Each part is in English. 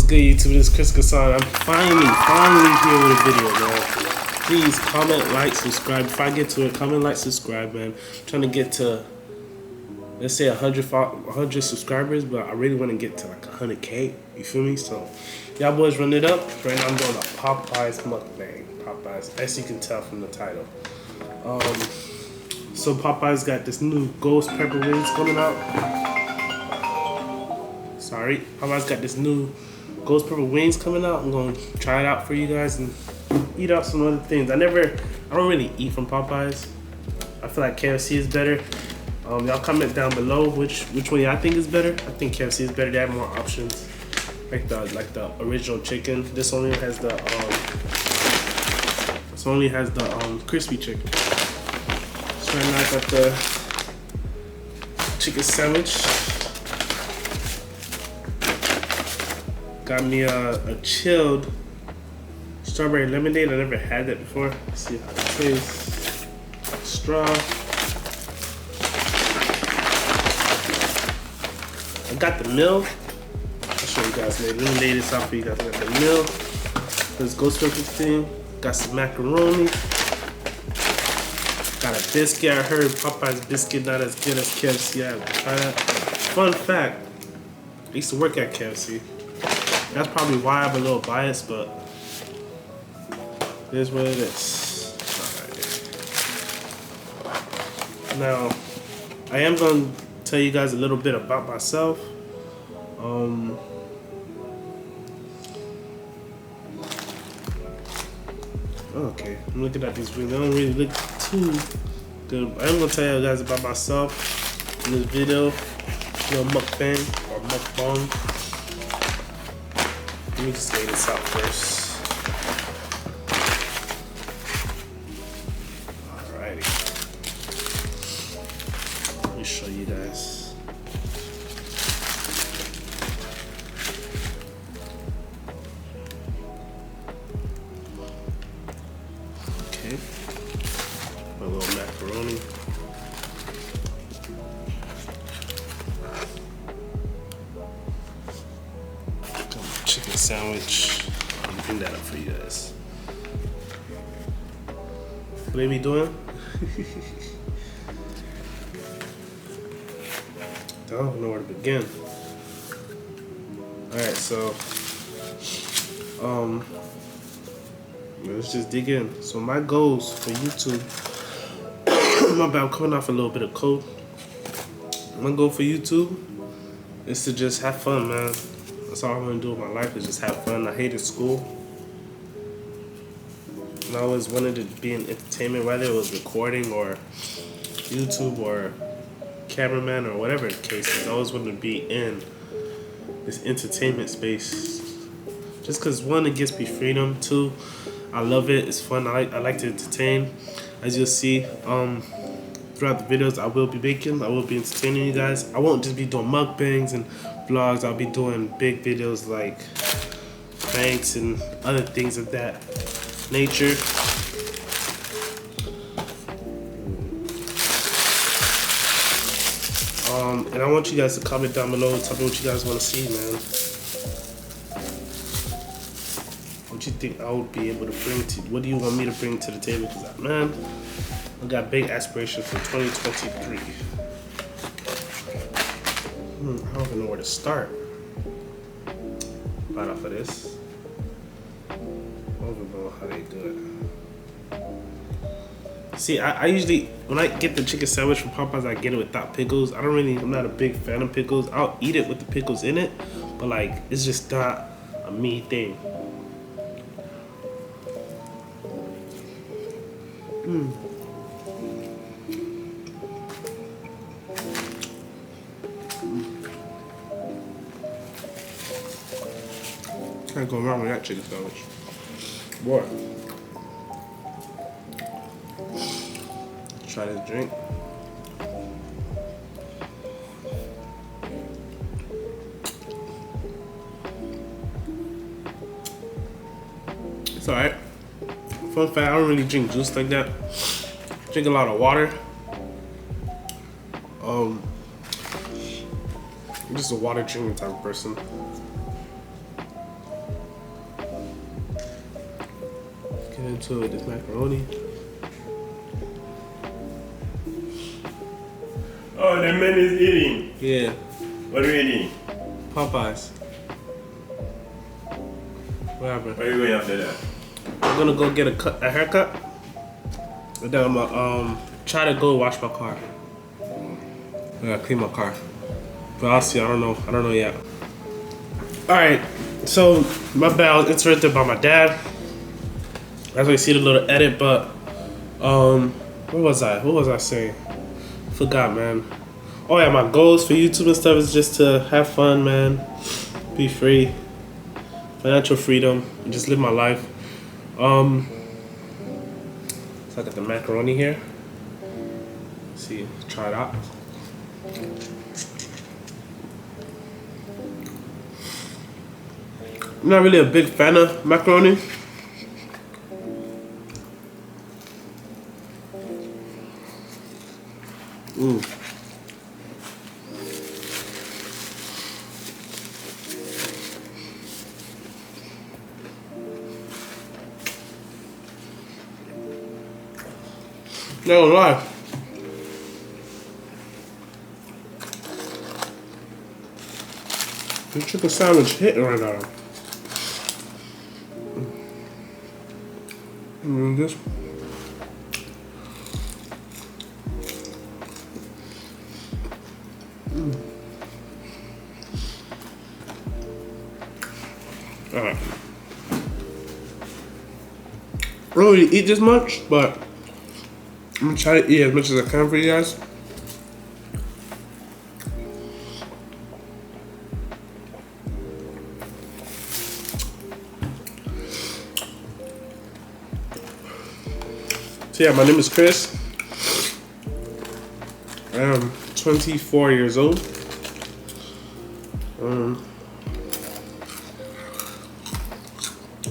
good, YouTube? This is Chris Gasson. I'm finally here with a video, man. Please comment, like, subscribe. If I get to it, comment, like, subscribe, man. I'm trying to get to, let's say 100 subscribers, but I really want to get to like 100K. You feel me? So y'all boys run it up. Right now I'm doing a Popeyes mukbang. Popeyes, as you can tell from the title. So Popeyes got this new ghost pepper wings coming out. Popeyes got this new ghost pepper wings coming out. I'm gonna try it out for you guys and eat out some other things. I don't really eat from Popeyes. I feel like KFC is better. Y'all comment down below which one y'all think is better. I think KFC is better. They have more options, like the original chicken. This only has the crispy chicken. So right now I got the chicken sandwich. Got me a chilled strawberry lemonade. I never had that before. Let's see how it tastes. Straw. I got the meal. I'll show you guys later. Let me lay this out for you guys. I got the meal. Let's go through this thing. Got some macaroni. Got a biscuit. I heard Popeye's biscuit not as good as KFC. I haven't tried that. Fun fact, I used to work at KFC. That's probably why I'm a little biased, but it is what it is. Alright. Now, I am going to tell you guys a little bit about myself. Okay, I'm looking at these wings. They don't really look too good. I'm going to tell you guys about myself in this video. Mukbang or mukbang. Let me just lay this out first. Alrighty. Let me show you guys. Okay. My little macaroni. Chicken sandwich. I'm bring that up for you guys. What they be doing? I don't know where to begin. Alright, so let's just dig in. So my goals for YouTube. My bad, I'm coming off a little bit of cold. My goal for YouTube is to just have fun, man. That's all I want to do with my life, is just have fun. I hated school. And I always wanted to be in entertainment, whether it was recording or YouTube or cameraman or whatever the case is. I always wanted to be in this entertainment space. Just because, one, it gives me freedom. Two, I love it. It's fun. I like to entertain. As you'll see, throughout the videos I will be making, I will be entertaining you guys. I won't just be doing mukbangs and vlogs. I'll be doing big videos like pranks and other things of that nature. And I want you guys to comment down below and tell me what you guys want to see, man. What you think I would be able to bring to, what do you want me to bring to the table? Because, man, I got big aspirations for 2023. I don't even know where to start. Right off of this. I don't even know how they do it. See, I usually, when I get the chicken sandwich from Popeyes, I get it without pickles. I'm not a big fan of pickles. I'll eat it with the pickles in it, but like, it's just not a me thing. Can't go wrong with that chicken sandwich. Boy. Let's try this drink. It's alright. Fun fact, I don't really drink juice like that. Drink a lot of water. I'm just a water drinking type of person. to with this macaroni. Oh, the man is eating. Yeah, What are you eating? Popeyes. What happened? Where are you going after that? I'm gonna go get a haircut. And then I'm gonna try to go wash my car. I gotta clean my car. But I'll see, I don't know yet. Alright, so my bad, I was interrupted by my dad. As we see the little edit, but what was I saying? Forgot, man. Oh yeah, my goals for YouTube and stuff is just to have fun, man. Be free. Financial freedom. And just live my life. So I got the macaroni here. Let's see, try it out. I'm not really a big fan of macaroni. No lie. The chicken sandwich hitting right now. This. Alright. I don't really eat this much, but I'm gonna try to eat as much as I can for you guys. So yeah, my name is Chris. I am 24 years old.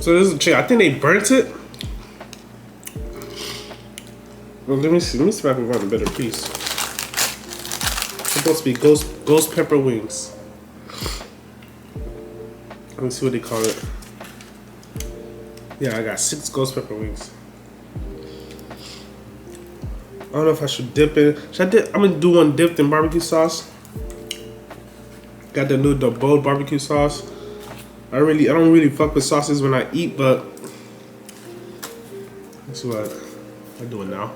So this is a chicken. I think they burnt it. Well, let me see if I can find a better piece. It's supposed to be ghost pepper wings. Let me see what they call it. Yeah, I got 6 ghost pepper wings. I don't know if I should dip it. I'm gonna do one dipped in barbecue sauce. Got the new bold barbecue sauce. I don't really fuck with sauces when I eat, but that's what I'm doing now.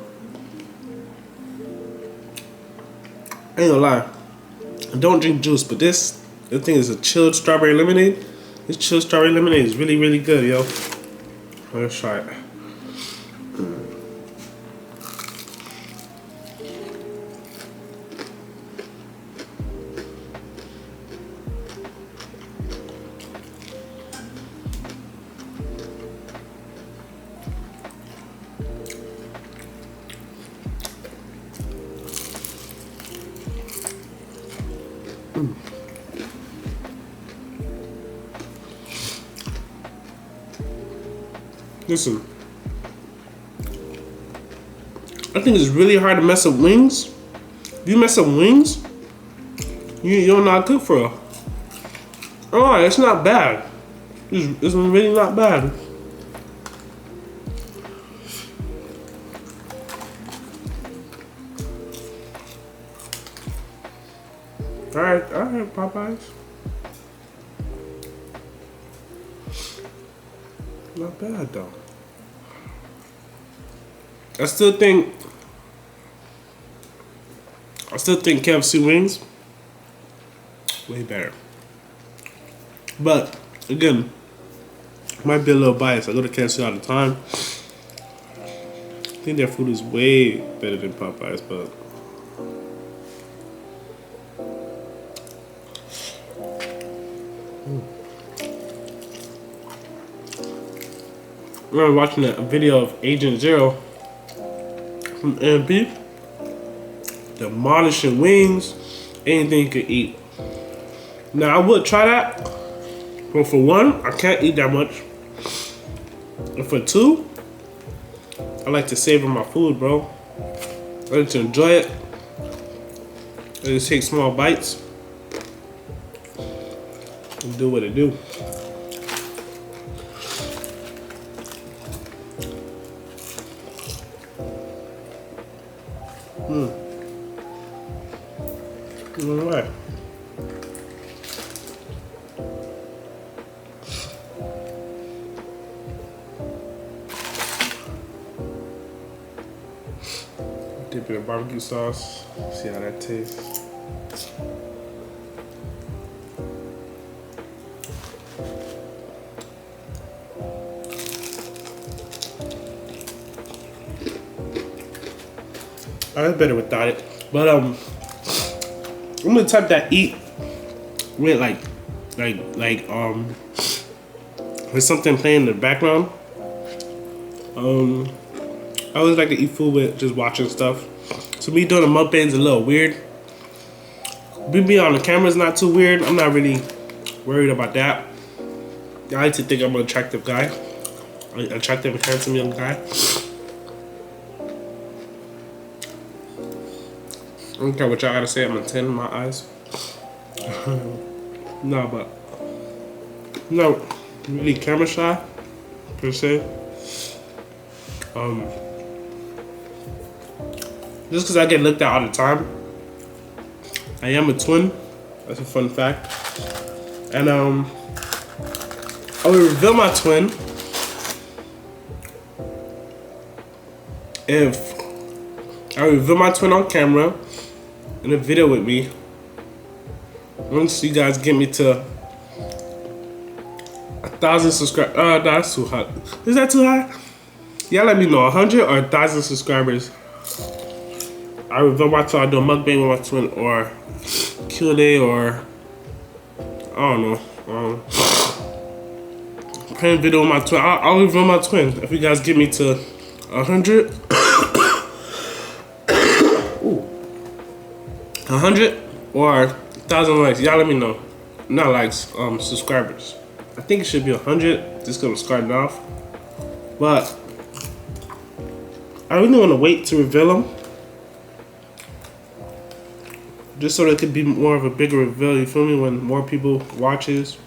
I ain't gonna lie, I don't drink juice, but this thing is a chilled strawberry lemonade. This chilled strawberry lemonade is really, really good, yo. Let's try it. Listen, I think it's really hard to mess up wings. If you mess up wings, you're not good for it. Oh, it's not bad. It's really not bad. All right, Popeyes. Not bad though. I still think KFC wings way better. But again, might be a little biased. I go to KFC all the time. I think their food is way better than Popeyes, but I remember watching a video of Agent Zero from MP, demolishing wings, anything you could eat. Now I would try that, but for one, I can't eat that much. And for two, I like to savor my food, bro. I like to enjoy it. I just take small bites and do what it do. don't know why. Dip it in barbecue sauce. See how that tastes. It's better without it. But I'm the type that eat with like with something playing in the background. I always like to eat food with just watching stuff. So me doing a mukbang is a little weird. Me on the camera is not too weird. I'm not really worried about that. I like to think I'm an attractive guy, attractive, handsome young guy. I don't care what y'all gotta say. I'm a 10 in my eyes. No, but I'm not really camera shy per se. Just because I get looked at all the time. I am a twin. That's a fun fact. And I will reveal my twin if I reveal my twin on camera in a video with me. Once you guys get me to 1,000 subscribers. No, that's too hot. Is that too high? Y'all let me know, 100 or 1,000 subscribers. I reveal my twin, I do a mukbang with my twin, or Q&A, or I don't know. Playing video with my twin. I'll reveal my twin if you guys get me to 100. 100 or 1,000 likes. Y'all let me know. Not likes, subscribers. I think it should be 100. Just gonna start it off. But I really want to wait to reveal them. Just so it could be more of a bigger reveal, you feel me? When more people watches.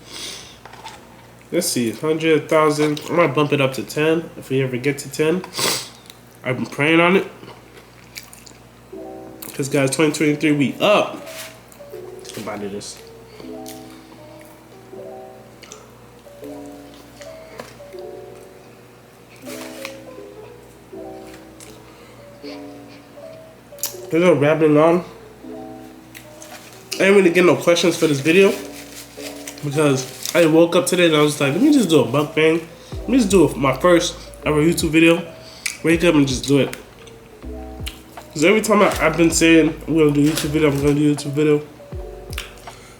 Let's see, 100, 1,000. I might bump it up to 10 if we ever get to 10. I've been praying on it. Because guys, 2023, we up. Let's go back to this. There's no rambling on. I didn't really get no questions for this video because I woke up today and I was like, let me just do a mukbang. Let me just do my first ever YouTube video. Wake up and just do it. Because every time I've been saying I'm gonna do a YouTube video, I'm gonna do a YouTube video,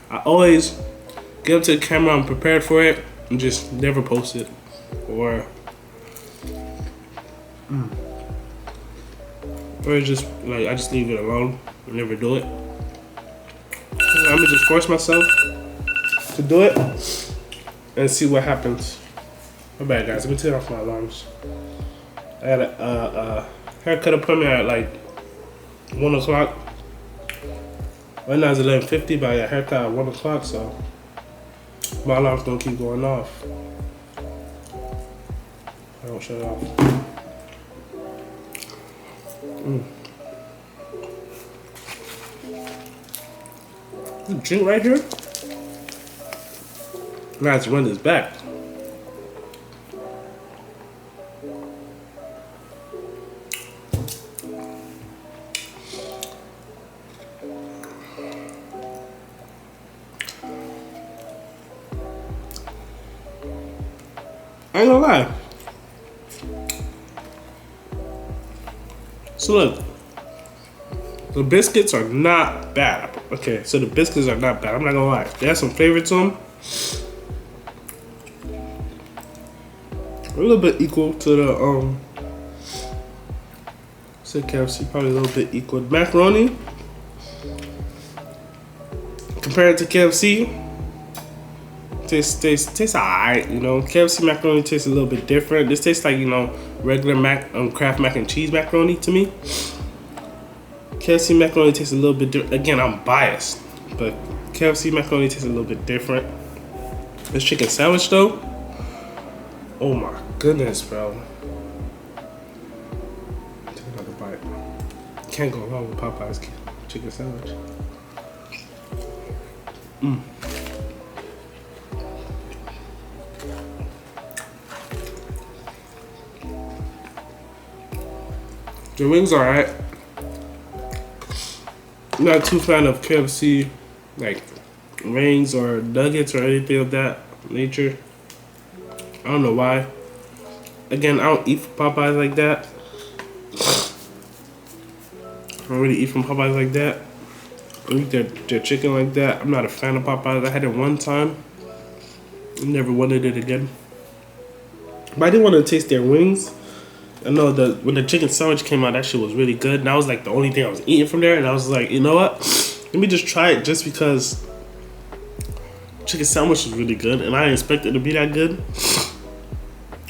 I always get up to the camera, I'm prepared for it, and just never post it. Or just like I just leave it alone and never do it. I'm gonna just force myself to do it and see what happens. My bad, guys. Let me turn off my alarms. I got a haircut appointment at like 1 o'clock. Right now it's 11:50, but I got a haircut at 1 o'clock, so my alarms don't keep going off. I don't shut it off. Drink right here. I'm gonna have to run this back. I ain't gonna lie. So look, the biscuits are not bad. Okay, so the biscuits are not bad. I'm not gonna lie. They have some flavor to them. A little bit equal to the say KFC, probably a little bit equal. Macaroni compared to KFC, tastes alright. You know, KFC macaroni tastes a little bit different. This tastes like, you know, regular Kraft mac and cheese macaroni to me. KFC macaroni tastes a little bit different. Again, I'm biased, but KFC macaroni tastes a little bit different. This chicken sandwich though, oh my goodness, bro. Take another bite. Can't go wrong with Popeyes chicken sandwich. The wings are alright. I'm not too fan of KFC, like wings or nuggets or anything of that nature. I don't know why. Again, I don't eat from Popeyes like that. I don't really eat from Popeyes like that. I eat their chicken like that. I'm not a fan of Popeyes. I had it one time. Never wanted it again. But I did want to taste their wings. I know when the chicken sandwich came out, that shit was really good. And that was like the only thing I was eating from there. And I was like, you know what? Let me just try it just because chicken sandwich was really good. And I didn't expect it to be that good.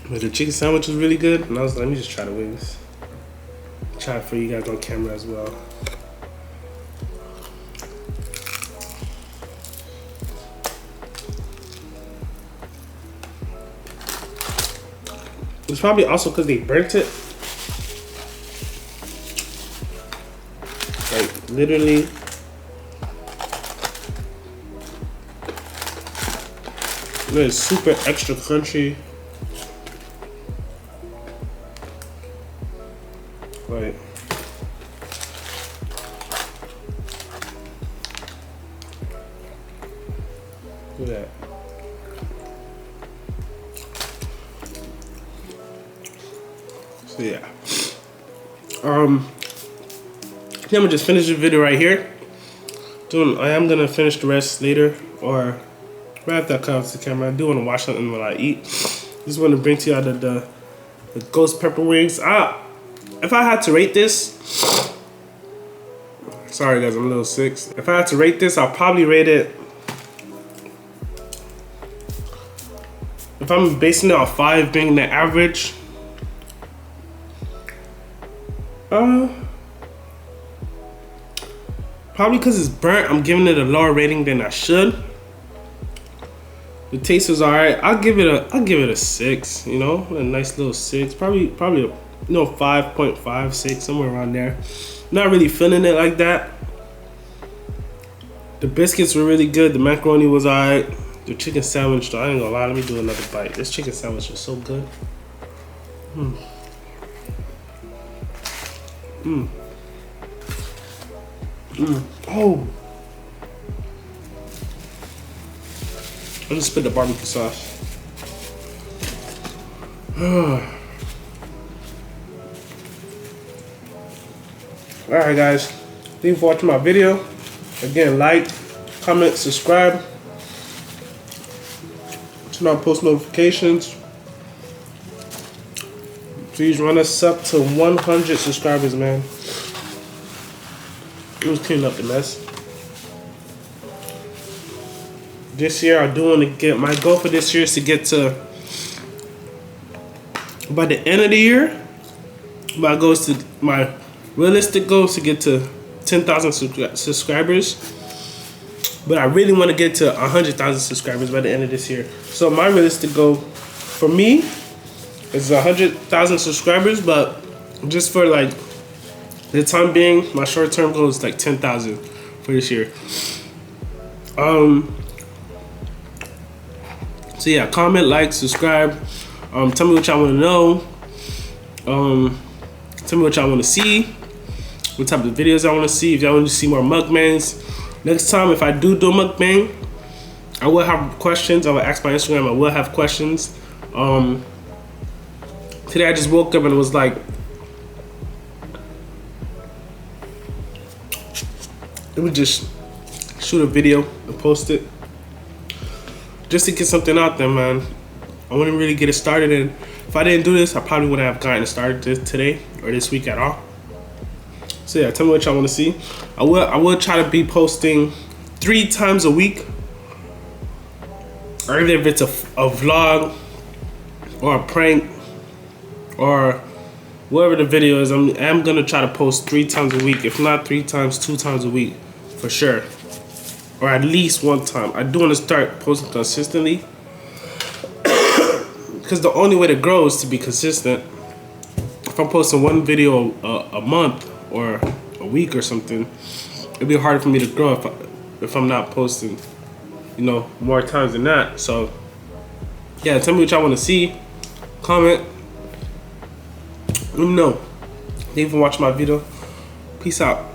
But the chicken sandwich was really good. And I was like, let me just try the wings. Try it for you guys on camera as well. It's probably also because they burnt it. Like, literally. It's super extra crunchy. Like, look at that. So yeah. I'm gonna just finish the video right here. I am gonna finish the rest later, or right after I cut off the camera. I do want to watch something while I eat. Just want to bring to y'all the ghost pepper wings. If I had to rate this, sorry guys, I'm a little sick. If I had to rate this, I'll probably rate it. If I'm basing it off 5 being the average, probably because it's burnt, I'm giving it a lower rating than I should. The taste is alright. I'll give it a 6. You know, a nice little 6. Probably a 5.5, 6, somewhere around there. Not really feeling it like that. The biscuits were really good. The macaroni was alright. The chicken sandwich, though, I ain't gonna lie. Let me do another bite. This chicken sandwich is so good. Oh. I'll just spit the barbecue sauce. Alright guys, thank you for watching my video. Again, like, comment, subscribe. Turn on post notifications. Please run us up to 100 subscribers, man. Let's clean up the mess. This year, I do want to get, my goal for this year is to get to, by the end of the year, my realistic goal is to get to 10,000 subscribers. But I really want to get to 100,000 subscribers by the end of this year. So my realistic goal for me is 100,000 subscribers, but just for like the time being, my short-term goal is like 10,000 for this year. So yeah, comment, like, subscribe. Tell me what y'all want to know. Tell me what y'all want to see. What type of videos I want to see. If y'all want to see more mukbangs. Next time, if I do a mukbang, I will have questions. I will ask my Instagram. I will have questions. Today I just woke up and it was like, let me just shoot a video and post it. Just to get something out there, man. I want to really get it started, and if I didn't do this, I probably wouldn't have gotten it started today or this week at all. So yeah, tell me what y'all want to see. I will try to be posting 3 times a week, or even if it's a vlog or a prank or whatever the video is. I'm gonna try to post 3 times a week, if not 3 times, 2 times a week for sure. Or at least 1 time. I do want to start posting consistently. Because the only way to grow is to be consistent. If I'm posting 1 video a month or a week or something, it'd be hard for me to grow if I'm not posting you know, more times than that. So yeah, tell me what y'all want to see. Comment. Let me know. Thank you for watching my video. Peace out.